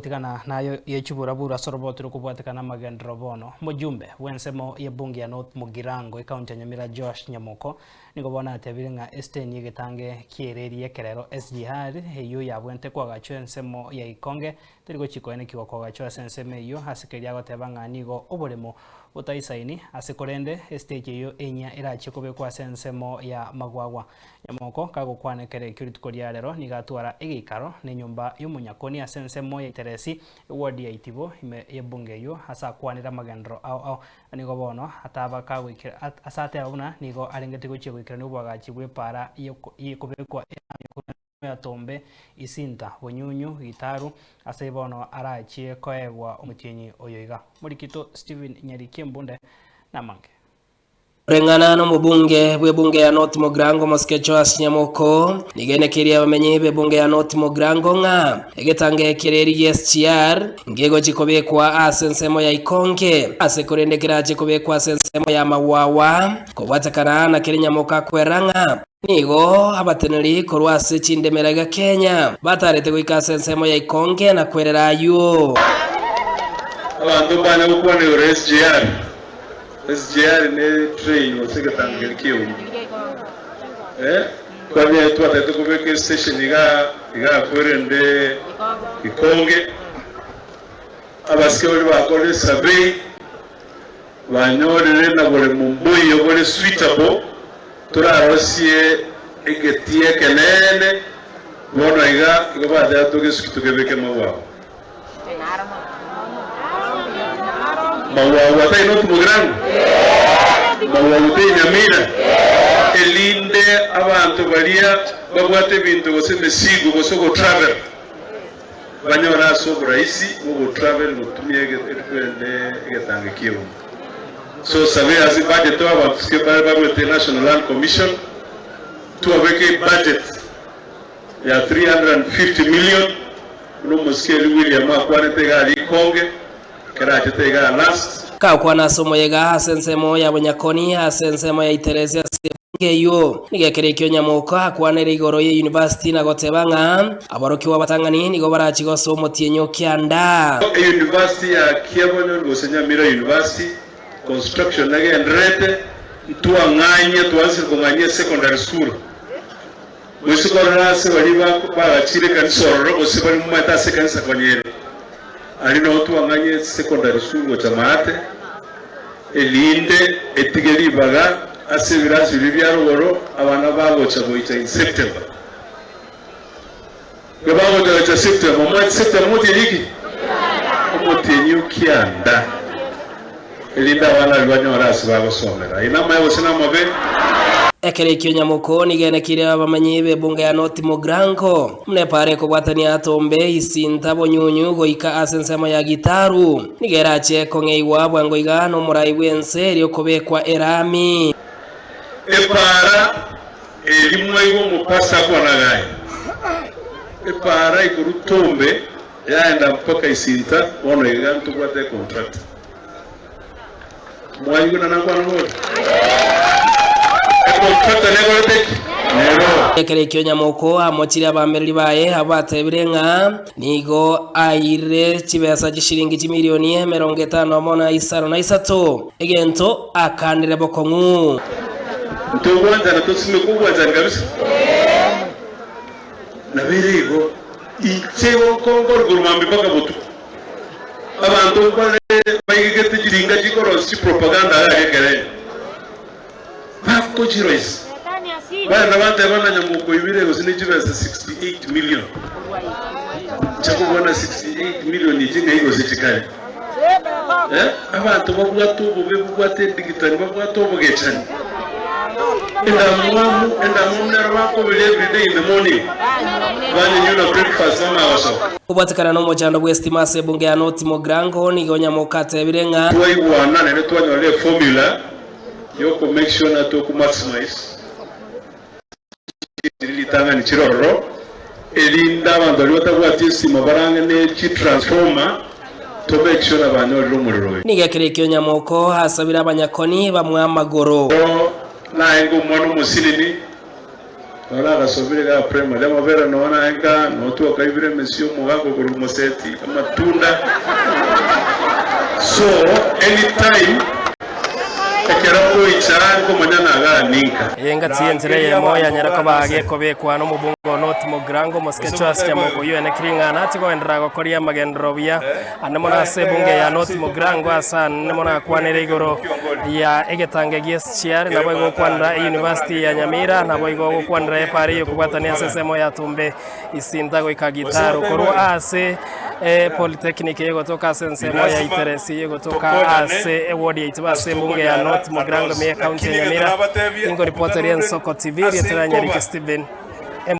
bwetikana nayo yechubura bura sorobotiro kubwatikana magendro bono mujumbe wensemo ye bunge ya North Mugirango ikaunti ya Nyamira Josh Nyamoko nigo bona atebire nga Esten yegetange kiereri yekerero SGR eyo yabwente kwa gacho ensemo ya Ikonge tirigo chikoene kiwa kwa gacho senseme iyo hasikeria goteba nga nigo oboremo utaisaini asikorende stage iyo enya irache kobe kwa sensemo ya Magwagwa Nyamoko kago kwanekere kiritukoria rero nigatwara igikaro ni nyumba y'umunyakoni asensemo ya Teresi ward ya Itibo yebunge yo hasa kwanira magendro au nigo bono ataba kagwikira asate abuna nigo arengete guchye gwikira n'ubwagachi bwepara yekobekwa ya Tombe Isinta Bunyunyu Gitaru asaibono arachie koegwa omutienyi oyoiga Murikito Steven Nyarikembunde namange Rengana no mubunge bwebunge ya North Mugirango Moskecho Nyamoko nigenekeria bamenye bebunge ya North Mugirango nga egetange kereri SGR ngego chikobekwa asensemo ya Ikonge asekorendekera chikobekwa asensemo ya Mawawa kobwatakana na Nyamoko kweranga nigo abateneri korwase chindemeraga Kenya batarete gwika asensemo ya Ikonge na kwererayo abantu bana ukwane SGR ne train wasegatanga kiyo kwa vile twatete kubeka station iga kwerende Ikonge abasikoli bakole survey banyorere na bole mumbuyi yobole suitable turarosie egetie kenene bona iga bada tugebeke Mawawa Mawawa tai North Mugirango Mawawa tai Nyamira elinde abantu balia babwate bintu bose mesigo bose go travel banyora so raisi go travel mutumye egetanga kiyo so savez as budget to about the National Land Commission to avec a budget ya 350 million no muskeli William akwanetega Ikonge keraje tega last ka kwana somo yega asensemo ya Bunyakoni asensemo ya Teresa ngeyo nigekerekyo Nyamoko akwanere igoro ye university na gotebanga abaroki wabatangani nigo barachigo somo tienyo kyanda university ya Kiabonyo Nyamira University construction again rete tuanganye tuanze kunganye secondary school mwisikora se bali bagachire kanisoro bose bali mu mata sekanisa konyere alino tuanganye secondary school gotamate elinde etigeri baga asibirazi bibyaroro abana bagocha goita in September bagocha September mu September muti yiki muti nyukianda elinda wana lwanyora asibagosomera inama yabo sinamabe ekerekyo Nyamoko nigenekire abamanyi bebunge ya North Mugirango mnepare kubwatania Tombe Isinta Bunyunyu goika asensemo ya Gitaru nigerache kongeiwa bwango igano murai wense lyokobekwa erami epara elimwe iwo mupasa kwanagaye epara ikuru Tombe yaenda mpaka Isinta bono igantu kwate contract mwayiguna nangwana ngoro ekerekyo Nyamoko amochire abamberi baye abatebirenga nigo aire chibesa gishiringi chimilioni 50 mona isaro na isato egento akandire bokongu ntogwanza na tosime kugwanza kabisa na birigo ichewo kongor gurumambi baka butu abantu bale bayigete giringa gikorosi propaganda yagereye Bako Chirois. Bana bana Nyamoko ibire usinichibesa 68 million. Chakubona 68 million ijinga higo zitikane. Abantu babwato bubwate digital babwato bugechani. Endamu nerwako every day in the morning. Bana nyuna breakfast mama waso. Kubatikana no mojando bwestimase bunge ya North Mugirango nigo Nyamoko atebirenga. Twaibwana ne twanyole formula yoko make sure na to maximize litanga ni chiroro elinda bandoli batagwati sima baranga ne chi transformer to make sure na banyoli rumuriro nigekerekyo Nyamoko hasabira abanyakoni bamwe amagoro na ngo mwono musilini Wala gasubire ga prema lema vera naona enga notu akaibire mesio mugago kurumoseti amatunda. So anytime ekero ichara ko manyana aga ninka yenga tienjere ye moya nyarako bage kobekwa no mubungo not Mogrango Moskechwas Nyamoko yene kiringana atiko endra gokoria magendro bia anemona se bunge ya not Mogrango asa nemona kwanere igoro ya egetange GSCR na boigo kwandra University ya Nyamira na boigo kwandra epari yokubatania sesemo ya tumbe isindago ikagitaro koru ase Polytechnic yegotoka sensemo ya Iteresi yegotoka ase wodi ya itibase bunge ya not Mogrango me county ya Nyamira ingo reporter ya Nsoko TV Rieteranya Rick Steven